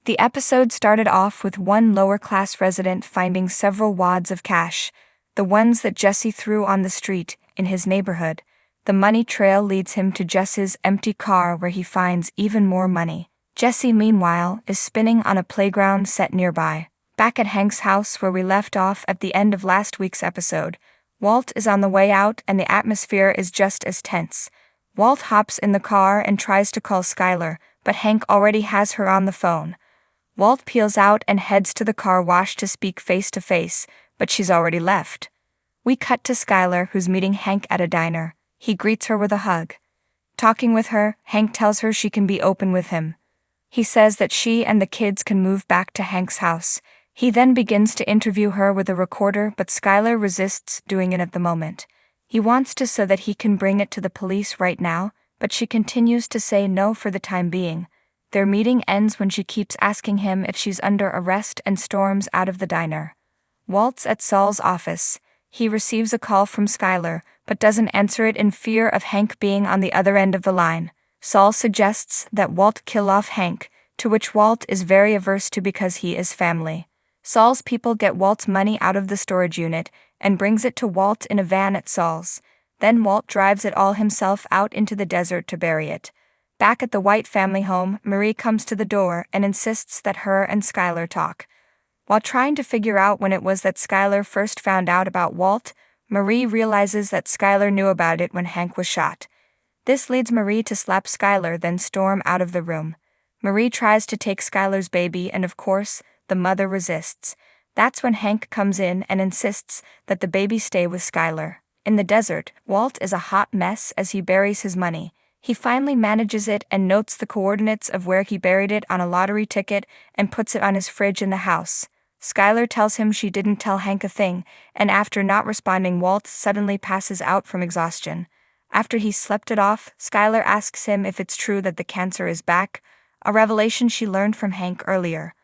The episode started off with one lower-class resident finding several wads of cash, the ones that Jesse threw on the street in his neighborhood. The money trail leads him to Jesse's empty car where he finds even more money. Jesse, meanwhile, is spinning on a playground set nearby. Back at Hank's house where we left off at the end of last week's episode, Walt is on the way out and the atmosphere is just as tense. Walt hops in the car and tries to call Skylar, but Hank already has her on the phone. Walt peels out and heads to the car wash to speak face-to-face, but she's already left. We cut to Skylar, who's meeting Hank at a diner. He greets her with a hug. Talking with her, Hank tells her she can be open with him. He says that she and the kids can move back to Hank's house. He then begins to interview her with a recorder, but Skylar resists doing it at the moment. He wants to so that he can bring it to the police right now, but she continues to say no for the time being. Their meeting ends when she keeps asking him if she's under arrest and storms out of the diner. Walt's at Saul's office. He receives a call from Skylar, but doesn't answer it in fear of Hank being on the other end of the line. Saul suggests that Walt kill off Hank, to which Walt is very averse to because he is family. Saul's people get Walt's money out of the storage unit and brings it to Walt in a van at Saul's. Then Walt drives it all himself out into the desert to bury it. Back at the White family home, Marie comes to the door and insists that her and Skylar talk. While trying to figure out when it was that Skylar first found out about Walt, Marie realizes that Skylar knew about it when Hank was shot. This leads Marie to slap Skylar, then storm out of the room. Marie tries to take Skylar's baby and of course, the mother resists. That's when Hank comes in and insists that the baby stay with Skylar. In the desert, Walt is a hot mess as he buries his money. He finally manages it and notes the coordinates of where he buried it on a lottery ticket and puts it on his fridge in the house. Skylar tells him she didn't tell Hank a thing, and after not responding, Walt suddenly passes out from exhaustion. After he slept it off, Skylar asks him if it's true that the cancer is back, a revelation she learned from Hank earlier.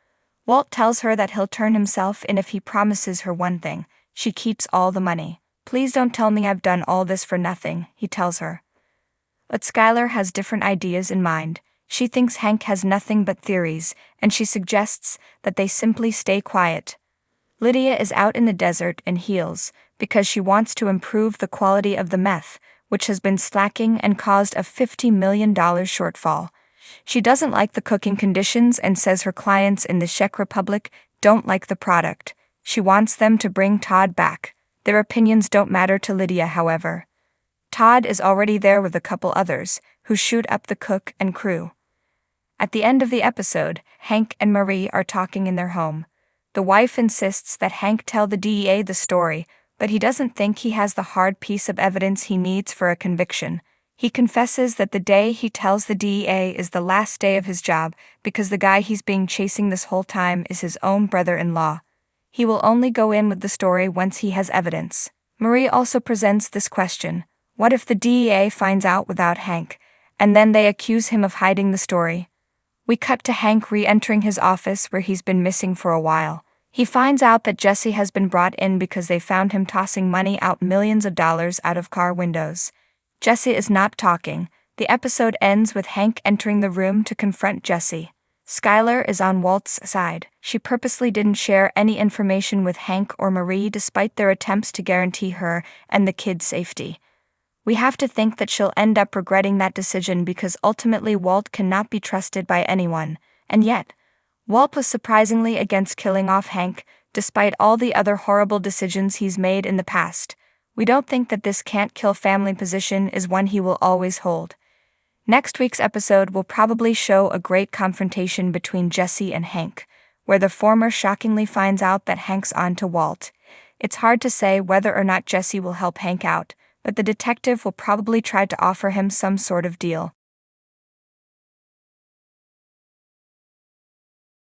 Walt tells her that he'll turn himself in if he promises her one thing: she keeps all the money. "Please don't tell me I've done all this for nothing," he tells her. But Skylar has different ideas in mind. She thinks Hank has nothing but theories, and she suggests that they simply stay quiet. Lydia is out in the desert in heels because she wants to improve the quality of the meth, which has been slacking and caused a $50 million shortfall. She doesn't like the cooking conditions and says her clients in the Czech Republic don't like the product. She wants them to bring Todd back. Their opinions don't matter to Lydia, however. Todd is already there with a couple others, who shoot up the cook and crew. At the end of the episode, Hank and Marie are talking in their home. The wife insists that Hank tell the DEA the story, but he doesn't think he has the hard piece of evidence he needs for a conviction. He confesses that the day he tells the DEA is the last day of his job because the guy he's been chasing this whole time is his own brother-in-law. He will only go in with the story once he has evidence. Marie also presents this question: what if the DEA finds out without Hank, and then they accuse him of hiding the story? We cut to Hank re-entering his office where he's been missing for a while. He finds out that Jesse has been brought in because they found him tossing money out millions of dollars out of car windows. Jesse is not talking. The episode ends with Hank entering the room to confront Jesse. Skylar is on Walt's side. She purposely didn't share any information with Hank or Marie despite their attempts to guarantee her and the kids' safety. We have to think that she'll end up regretting that decision because ultimately Walt cannot be trusted by anyone. And yet, Walt was surprisingly against killing off Hank, despite all the other horrible decisions he's made in the past. We don't think that this can't-kill family position is one he will always hold. Next week's episode will probably show a great confrontation between Jesse and Hank, where the former shockingly finds out that Hank's on to Walt. It's hard to say whether or not Jesse will help Hank out, but the detective will probably try to offer him some sort of deal.